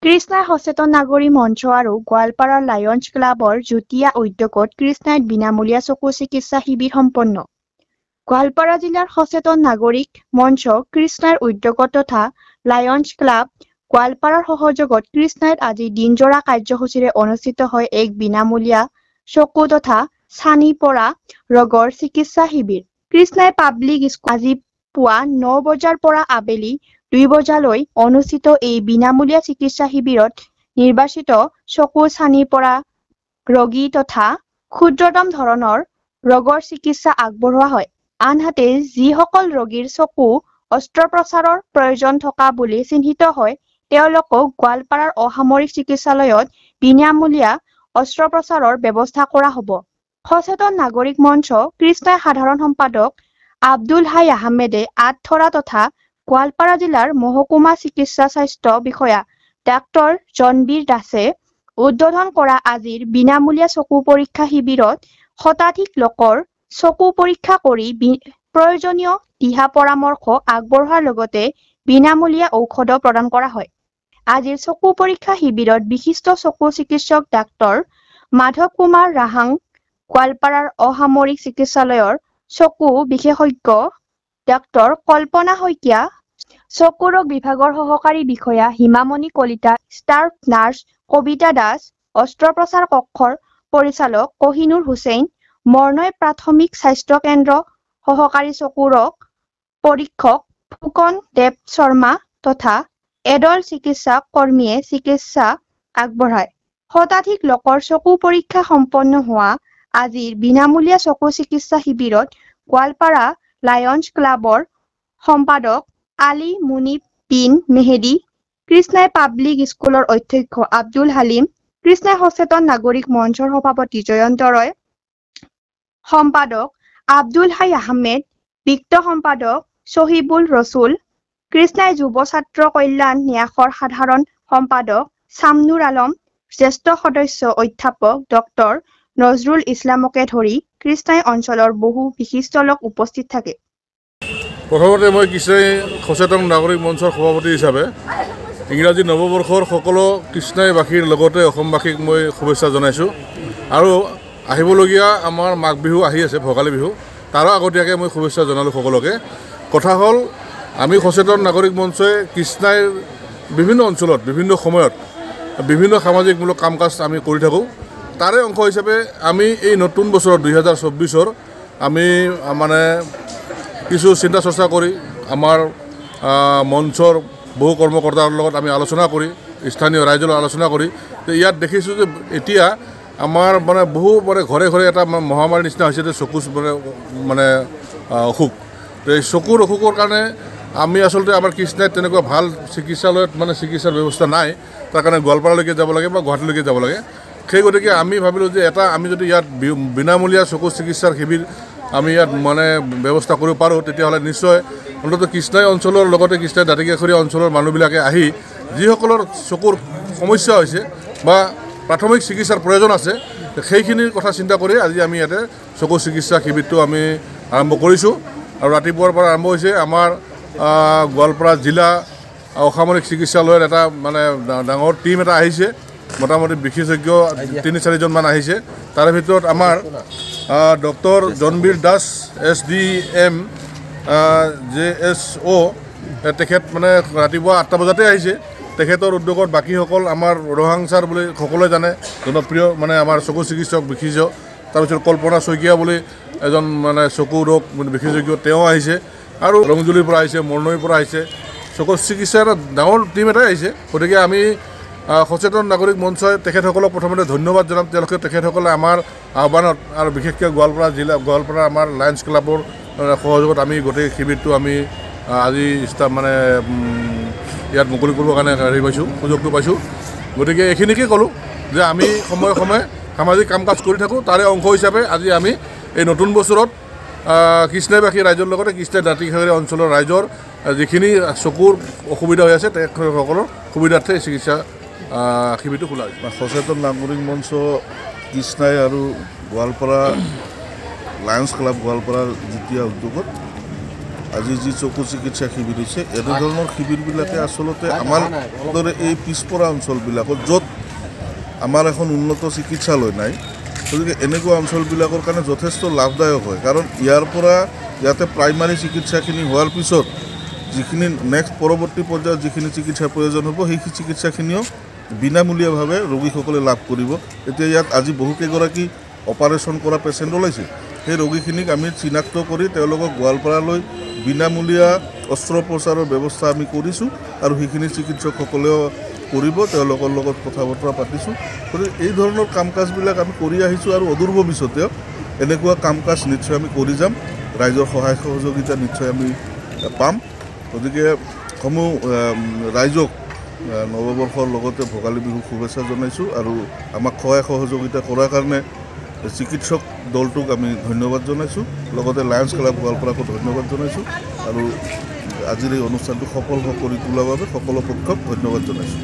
কৃষ্ণাই সচেতন নাগৰিক মঞ্চ আৰু গোৱালপাৰাৰ লায়ন্স ক্লাবৰ যুটীয়া উদ্যোগত কৃষ্ণাইত বিনামূলীয়া চকু চিকিৎসা শিবিৰ সম্পন্ন। গোৱালপাৰা জিলাৰ সচেতন নাগৰিক মঞ্চ কৃষ্ণাইৰ উদ্যোগত তথা লায়ন্স ক্লাব গোৱালপাৰাৰ সহযোগত কৃষ্ণাইত আজি দিনজোৰা কাৰ্যসূচীৰে অনুষ্ঠিত হয় এক বিনামূলীয়া চকু তথা ছানি পৰা ৰোগৰ চিকিৎসা শিবিৰ। কৃষ্ণাই পাব্লিক স্কুল আজি পুৱা 9 বজাৰ পৰা আবেলি 2 বজালৈ অনুষ্ঠিত এই বিনামূলীয়া চিকিৎসা শিবিৰত নিৰ্বাচিত চকু ছানি পৰা ৰোগী তথা ক্ষুদ্ৰতম ধৰণৰ ৰোগৰ চিকিৎসা আগবঢ়োৱা হয়। আনহাতে যিসকল ৰোগীৰ চকু অস্ত্ৰোপচাৰৰ প্ৰয়োজন থকা বুলি চিহ্নিত হয় তেওঁলোকক গোৱালপাৰাৰ অসামৰিক চিকিৎসালয়ত বিনামূলীয়া অস্ত্ৰোপচাৰৰ ব্যৱস্থা কৰা হ'ব। সচেতন নাগৰিক মঞ্চ কৃষ্ণাই সাধাৰণ সম্পাদক আব্দুল হাই আহমেদে আটথৰা তথা গোৱালপাৰা জিলাৰ মহকুমা চিকিৎসা স্বাস্থ্য বিষয়া ডাক্তৰ জনবীৰ দাসে উদ্বোধন কৰা আজিৰ বিনামূলীয়া চকু পৰীক্ষা শিবিৰত শতাধিক লোকৰ চকু পৰীক্ষা কৰি প্ৰয়োজনীয় দিহা পৰামৰ্শ আগবঢ়োৱাৰ লগতে বিনামূলীয়া ঔষধ প্ৰদান কৰা হয়। আজিৰ চকু পৰীক্ষা শিবিৰত বিশিষ্ট চকু চিকিৎসক ডাক্তৰ মাধৱ কুমাৰ ৰাহাং, গোৱালপাৰাৰ অসামৰিক চিকিৎসালয়ৰ চকু বিশেষজ্ঞ ডাক্তৰ কল্পনা শইকীয়া, চকু ৰোগ বিভাগৰ সহকাৰী বিষয়া হিমামণি কলিতা, ষ্টাফ নাৰ্ছ কবিতা দাস, অস্ত্ৰোপচাৰ কক্ষৰ পৰিচালক কহিনুৰ হুছেইন, মৰ্নৈ প্ৰাথমিক স্বাস্থ্য কেন্দ্ৰ সহকাৰী চকু ৰোগ পৰীক্ষক ফুকন দেৱ শৰ্মা তথা এডল চিকিৎসা কৰ্মীয়ে চিকিৎসা আগবঢ়ায়। শতাধিক লোকৰ চকু পৰীক্ষা সম্পন্ন হোৱা আজিৰ বিনামূলীয়া চকু চিকিৎসা শিবিৰত গোৱালপাৰা লায়ন্স ক্লাবৰ সম্পাদক আলী মুনিব বিন মেহেদী, কৃষ্ণাই পাব্লিক স্কুলৰ অধ্যক্ষ আব্দুল হালিম, কৃষ্ণাই সচেতন নাগৰিক মঞ্চৰ সভাপতি জয়ন্ত ৰয়, সম্পাদক আব্দুল হাই আহমেদ, বিত্ত সম্পাদক শহীবুল ৰছুল, কৃষ্ণাই যুৱ ছাত্ৰ কল্যাণ ন্যাসৰ সাধাৰণ সম্পাদক ছামনুৰ আলম, জ্যেষ্ঠ সদস্য অধ্যাপক ডক্টৰ নজৰুল ইছলামকে ধৰি কৃষ্ণাই অঞ্চলৰ বহু বিশিষ্ট লোক উপস্থিত থাকে। প্ৰথমতে মই কৃষ্ণাই সচেতন নাগৰিক মঞ্চৰ সভাপতি হিচাপে ইংৰাজী নৱবৰ্ষৰ সকলো কৃষ্ণাইবাসীৰ লগতে অসমবাসীক মই শুভেচ্ছা জনাইছোঁ আৰু আহিবলগীয়া আমাৰ মাঘ বিহু আহি আছে, ভোগালী বিহু, তাৰো আগতীয়াকৈ মই শুভেচ্ছা জনালোঁ সকলোকে। কথা হ'ল আমি সচেতন নাগৰিক মঞ্চই কৃষ্ণাইৰ বিভিন্ন অঞ্চলত বিভিন্ন সময়ত বিভিন্ন সামাজিকমূলক কাম কাজ আমি কৰি থাকোঁ। তাৰে অংশ হিচাপে আমি এই নতুন বছৰত 2024 আমি মানে কিছু চিন্তা চৰ্চা কৰি আমাৰ মঞ্চৰ বহু কৰ্মকৰ্তাৰ লগত আমি আলোচনা কৰি স্থানীয় ৰাইজৰ আলোচনা কৰি ইয়াত দেখিছোঁ যে এতিয়া আমাৰ মানে বহু মানে ঘৰে ঘৰে এটা মহামাৰীৰ নিচিনা হৈছে যে চকু মানে অসুখ। এই চকুৰ অসুখৰ কাৰণে আমি আচলতে আমাৰ কৃষ্ণাইত তেনেকুৱা ভাল চিকিৎসালয়ত মানে চিকিৎসাৰ ব্যৱস্থা নাই, তাৰ কাৰণে গোৱালপাৰালৈকে যাব লাগে বা গুৱাহাটীলৈকে যাব লাগে। সেই গতিকে আমি ভাবিলোঁ যে আমি যদি ইয়াত বিনামূলীয়া চকু চিকিৎসাৰ শিবিৰ আমি ইয়াত মানে ব্যৱস্থা কৰিব পাৰোঁ তেতিয়াহ'লে নিশ্চয় অন্ততঃ কৃষ্ণাই অঞ্চলৰ লগতে কৃষ্ণাই দাঁতিকাষৰীয়া অঞ্চলৰ মানুহবিলাকে আহি যিসকলৰ চকুৰ সমস্যা হৈছে বা প্ৰাথমিক চিকিৎসাৰ প্ৰয়োজন আছে সেইখিনিৰ কথা চিন্তা কৰি আজি আমি ইয়াতে চকু চিকিৎসা শিবিৰটো আমি আৰম্ভ কৰিছোঁ আৰু ৰাতিপুৱাৰ পৰা আৰম্ভ হৈছে। আমাৰ গোৱালপাৰা জিলা অসামৰিক চিকিৎসালয়ৰ এটা মানে ডাঙৰ টীম এটা আহিছে, মোটামুটি বিশেষজ্ঞ 3-4জন মান আহিছে। তাৰে ভিতৰত আমাৰ ডক্টৰ জনবীৰ দাস SDM JSO তেখেত মানে ৰাতিপুৱা 8টা বজাতে আহিছে। তেখেতৰ উদ্যোগত বাকীসকল আমাৰ ৰহাং ছাৰ বুলি সকলোৱে জানে, জনপ্ৰিয় মানে আমাৰ চকু চিকিৎসক বিশেষজ্ঞ। তাৰপিছত কল্পনা শইকীয়া বুলি এজন মানে চকু ৰোগ বিশেষজ্ঞ, তেওঁ আহিছে আৰু ৰংজুলিৰ পৰা আহিছে, মৰ্নৈৰ পৰা আহিছে। চকু চিকিৎসাৰ এটা ডাঙৰ টীম এটাই আহিছে। গতিকে আমি সচেতন নাগৰিক মঞ্চই তেখেতসকলক প্ৰথমতে ধন্যবাদ জনাম। তেখেতসকলে আমাৰ আহ্বানত আৰু বিশেষকৈ গোৱালপাৰা আমাৰ লায়ন্স ক্লাবৰ সহযোগত আমি গোটেই শিবিৰটো আমি আজি মানে ইয়াত মুকলি কৰিবৰ কাৰণে সুযোগটো পাইছোঁ। গতিকে এইখিনিকে ক'লোঁ যে আমি সময়ে সময়ে সামাজিক কাম কাজ কৰি থাকোঁ। তাৰে অংশ হিচাপে আজি আমি এই নতুন বছৰত কৃষ্ণাইবাসী ৰাইজৰ লগতে কৃষ্ণাই দাঁতিকাষৰীয়া অঞ্চলৰ ৰাইজৰ যিখিনি চকুৰ অসুবিধা হৈ আছে তেখেতসকলৰ সুবিধাৰ্থে চিকিৎসা শিবিৰটো খোলা হৈছে। সচেতন নাগৰিক মঞ্চ কৃষ্ণাই আৰু গোৱালপাৰা লায়ন্স ক্লাব গোৱালপাৰাৰ যুটীয়া উদ্যোগত আজি যি চকু চিকিৎসা শিবিৰ হৈছে এনে ধৰণৰ শিবিৰবিলাকে আচলতে আমাৰ দৰে এই পিছপৰা অঞ্চলবিলাকত য'ত আমাৰ এখন উন্নত চিকিৎসালয় নাই গতিকে এনেকুৱা অঞ্চলবিলাকৰ কাৰণে যথেষ্ট লাভদায়ক হয় কাৰণ ইয়াৰ পৰা ইয়াতে প্ৰাইমাৰী চিকিৎসাখিনি হোৱাৰ পিছত যিখিনি নেক্সট পৰৱৰ্তী পৰ্যায়ত যিখিনি চিকিৎসাৰ প্ৰয়োজন হ'ব সেই চিকিৎসাখিনিও বিনামূলীয়াভাৱে ৰোগীসকলে লাভ কৰিব এতিয়া ইয়াত আজি বহুকেইগৰাকী অপাৰেশ্যন কৰা পেচেণ্ট ওলাইছে সেই ৰোগীখিনিক আমি চিনাক্ত কৰি তেওঁলোকক গোৱালপাৰালৈ বিনামূলীয়া অস্ত্ৰোপচাৰৰ ব্যৱস্থা আমি কৰিছোঁ আৰু সেইখিনি চিকিৎসকসকলেও কৰিব তেওঁলোকৰ লগত কথা বতৰা পাতিছোঁ গতিকে এই ধৰণৰ কাম কাজবিলাক আমি কৰি আহিছোঁ আৰু অদূৰ ভৱিষ্যতেও এনেকুৱা কাম কাজ নিশ্চয় আমি কৰি যাম ৰাইজৰ সহায় সহযোগিতা নিশ্চয় আমি পাম গতিকে সমূহ ৰাইজক নৱবৰ্ষৰ লগতে ভোগালী বিহুৰ শুভেচ্ছা জনাইছোঁ আৰু আমাক সহায় সহযোগিতা কৰাৰ কাৰণে চিকিৎসক দলটোক আমি ধন্যবাদ জনাইছোঁ লগতে লায়ন্স ক্লাব গোৱালপাৰাকো ধন্যবাদ জনাইছোঁ আৰু আজিৰ এই অনুষ্ঠানটো সফল কৰি তোলাৰ বাবে সকলো পক্ষক ধন্যবাদ জনাইছোঁ